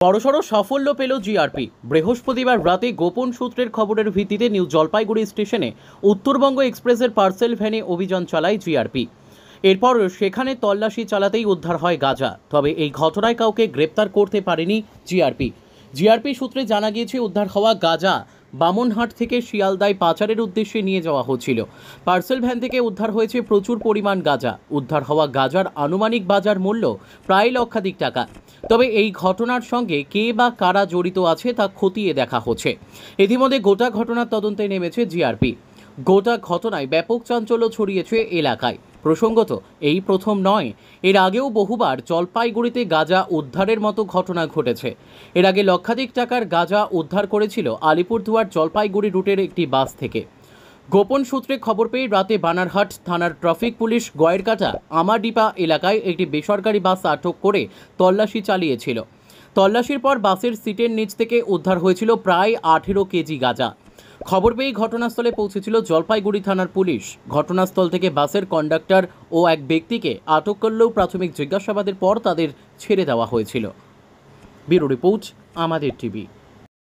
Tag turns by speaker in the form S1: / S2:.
S1: বড়সড় সাফল্য পেল জিআরপি। বৃহস্পতিবার রাতে গোপন সূত্রের খবরের ভিত্তিতে নিউ জলপাইগুড়ি স্টেশনে উত্তরবঙ্গ এক্সপ্রেসের পার্সেল ভ্যানে অভিযান চালায় জিআরপি। এরপর সেখানে তল্লাশি চালাতেই উদ্ধার হয় গাঁজা। তবে এই ঘটনায় কাউকে গ্রেপ্তার করতে পারেনি জিআরপি সূত্রে জানা গিয়েছে, উদ্ধার হওয়া গাঁজা বামনহাট থেকে শিয়ালদায় পাচারের উদ্দেশ্যে নিয়ে যাওয়া হচ্ছিল। পার্সেল ভ্যান থেকে উদ্ধার হয়েছে প্রচুর পরিমাণ গাঁজা। উদ্ধার হওয়া গাঁজার আনুমানিক বাজার মূল্য প্রায় লক্ষাধিক টাকা। তবে এই ঘটনার সঙ্গে কে বা কারা জড়িত আছে তা খতিয়ে দেখা হচ্ছে। ইতিমধ্যে গোটা ঘটনার তদন্তে নেমেছে জিআরপি। গোটা ঘটনায় ব্যাপক চাঞ্চল্য ছড়িয়েছে এলাকায়। প্রসঙ্গত, এই প্রথম নয়, এর আগেও বহুবার জলপাইগুড়িতে গাঁজা উদ্ধারের মতো ঘটনা ঘটেছে। এর আগে লক্ষাধিক টাকার গাঁজা উদ্ধার করেছিল আলিপুরদুয়ার জলপাইগুড়ি রুটের একটি বাস থেকে। গোপন সূত্রে খবর পেয়ে রাতে বানারহাট থানার ট্রাফিক পুলিশ গয়েরকাটা আমাডিপা এলাকায় একটি বেসরকারি বাস আটক করে তল্লাশি চালিয়েছিল। তল্লাশির পর বাসের সিটের নিচ থেকে উদ্ধার হয়েছিল প্রায় 18 কেজি গাঁজা। খবর পেয়ে ঘটনাস্থলে পৌঁছেছিল জলপাইগুড়ি থানার পুলিশ। ঘটনাস্থল থেকে বাসের কন্ডাক্টর ও এক ব্যক্তিকে আটক করলেও প্রাথমিক জিজ্ঞাসাবাদের পর তাদের ছেড়ে দেওয়া হয়েছিল। ব্যুরো রিপোর্ট, আমাদের টিভি।